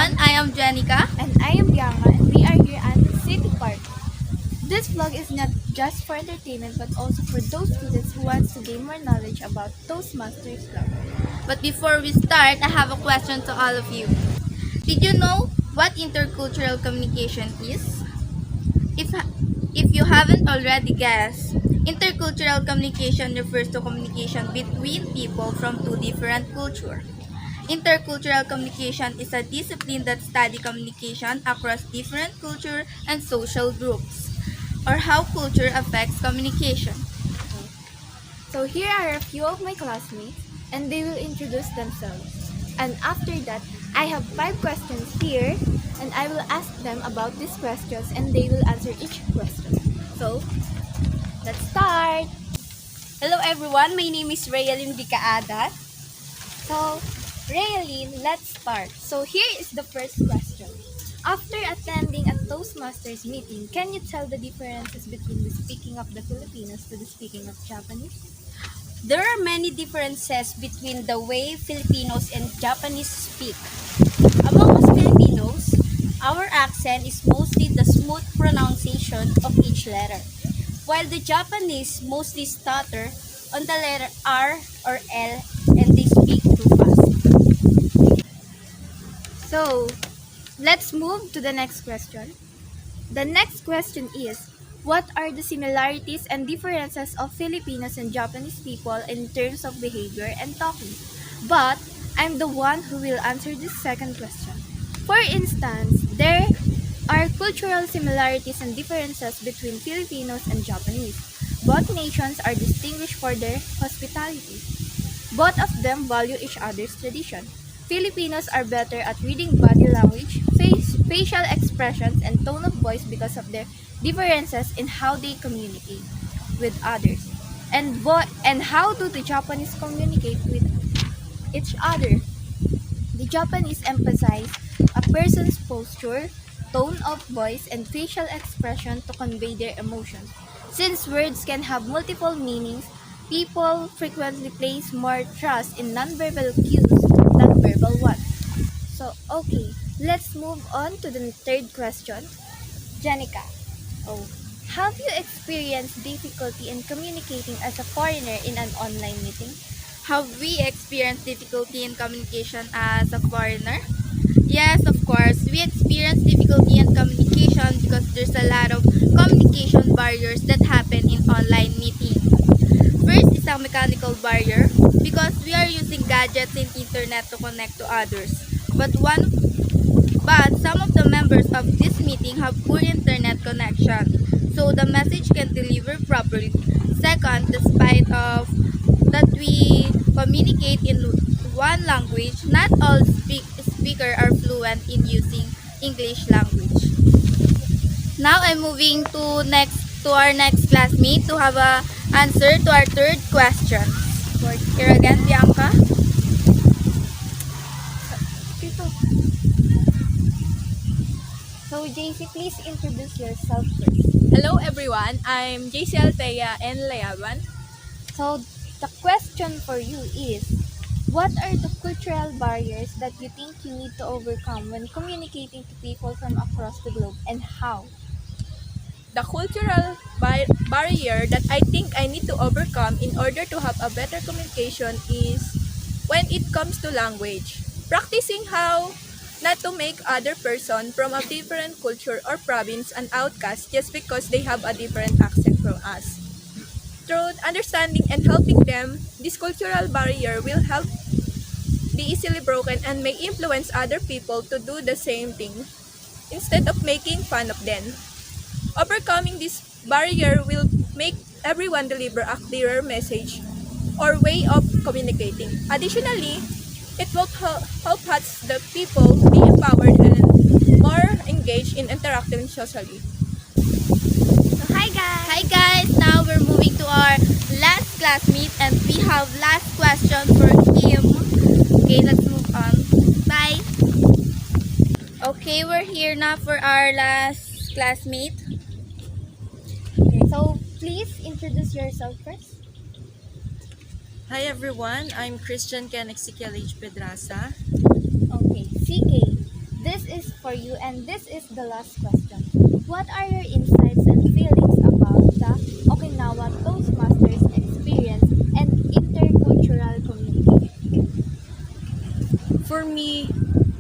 everyone, I am Jenica. And I am Bianca, and we are here at the City Park. This vlog is not just for entertainment but also for those students who want to gain more knowledge about Toastmasters Club. But before we start, I have a question to all of you. Did you know what intercultural communication is? If, if you haven't already guessed, intercultural communication refers to communication between people from two different cultures. Intercultural communication is a discipline that studies communication across different culture and social groups, or how culture affects communication. So here are a few of my classmates, and they will introduce themselves. And after that, I have 5 questions here, and I will ask them about these questions, and they will answer each question. So, let's start! Hello everyone, my name is Rayalyn Bicaada. So, Raylene, let's start. So here is the first question. After attending a Toastmasters meeting, can you tell the differences between the speaking of the Filipinos to the speaking of Japanese? There are many differences between the way Filipinos and Japanese speak. Among us Filipinos, our accent is mostly the smooth pronunciation of each letter, while the Japanese mostly stutter on the letter R or L and they speak too fast. So, let's move to the next question. The next question is, what are the similarities and differences of Filipinos and Japanese people in terms of behavior and talking? But, I'm the one who will answer this second question. For instance, there are cultural similarities and differences between Filipinos and Japanese. Both nations are distinguished for their hospitality. Both of them value each other's tradition. Filipinos are better at reading body language, facial expressions, and tone of voice because of their differences in how they communicate with others. And how do the Japanese communicate with each other? The Japanese emphasize a person's posture, tone of voice, and facial expression to convey their emotions. Since words can have multiple meanings, people frequently place more trust in nonverbal cues than verbal ones. So, okay, let's move on to the third question. Janica, have you experienced difficulty in communicating as a foreigner in an online meeting? Have we experienced difficulty in communication as a foreigner? Yes, of course. We experience difficulty in communication because there's a lot of communication barriers that happen in online meetings. First is a mechanical barrier because we are using gadgets and internet to connect to others. But some of the members of this meeting have poor internet connection, so the message can deliver properly. Second, despite of that we communicate in one language, not all speakers are fluent in using English language. Now I'm moving to our next classmate to have a answer to our third question. Here again, Bianca. So, JC, please introduce yourself first. Hello everyone, I'm JC Altea N. Layaban. So, the question for you is, what are the cultural barriers that you think you need to overcome when communicating to people from across the globe, and how? The cultural barrier that I think I need to overcome in order to have a better communication is when it comes to language. Practicing how not to make other person from a different culture or province an outcast just because they have a different accent from us. Through understanding and helping them, this cultural barrier will help be easily broken and may influence other people to do the same thing instead of making fun of them. Overcoming this barrier will make everyone deliver a clearer message or way of communicating. Additionally, it will help us the people be empowered and more engaged in interacting socially. So, hi guys! Hi guys! Now we're moving to our last classmate and we have last question for him. Okay, let's move on. Bye! Okay, we're here now for our last classmate. Okay, so please introduce yourself first. Hi everyone, I'm Christian Ken Ezekiel H. Pedraza. Okay, CK, This is for you, and this is the last question. What are your insights and feelings about the Okinawa Toastmasters experience and intercultural communication? For me,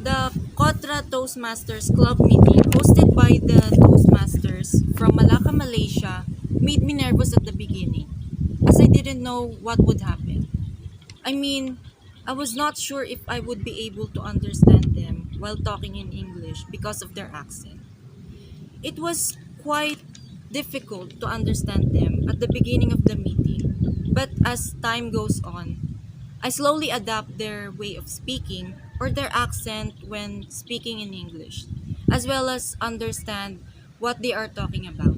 the Kotra Toastmasters Club meeting hosted by the Toastmasters from Malacca, Malaysia made me nervous at the beginning as I didn't know what would happen. I mean, I was not sure if I would be able to understand them while talking in English because of their accent. It was quite difficult to understand them at the beginning of the meeting, but as time goes on, I slowly adapt their way of speaking or their accent when speaking in English, as well as understand what they are talking about.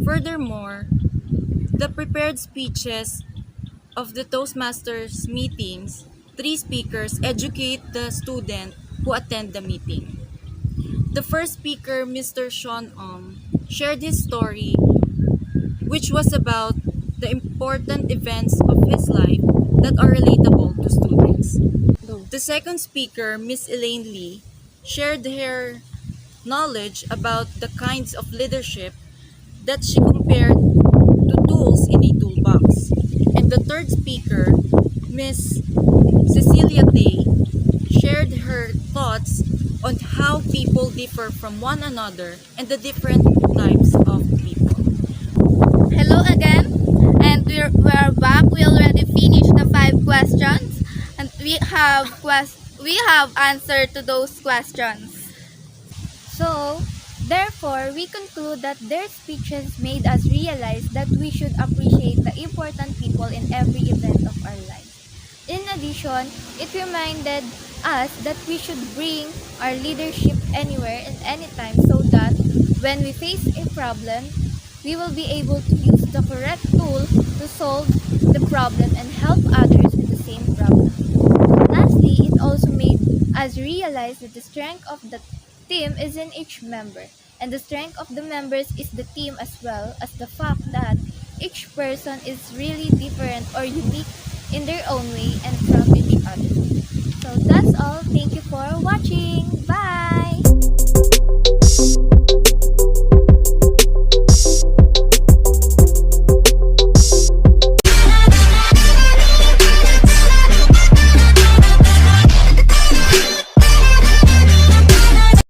Furthermore, the prepared speeches of the Toastmasters meetings, three speakers educate the student who attend the meeting. The first speaker, Mr. Sean shared his story, which was about the important events of his life that are relatable to students. The second speaker, Miss Elaine Lee, shared her knowledge about the kinds of leadership that she compared to tools in a toolbox. And the third speaker, Miss Cecilia Day, shared her thoughts on how people differ from one another and the different types of people. Hello again, and we're back. We already finished the 5 questions, and we have answered to those questions. So, therefore, we conclude that their speeches made us realize that we should appreciate the important people in every event of our lives. In addition, it reminded us that we should bring our leadership anywhere and anytime so that when we face a problem, we will be able to use the correct tool to solve the problem and help others with the same problem. Lastly, it also made us realize that the strength of the team is in each member, and the strength of the members is the team as well as the fact that each person is really different or unique in their own way and from each other. So that's all. Thank you for watching. Bye!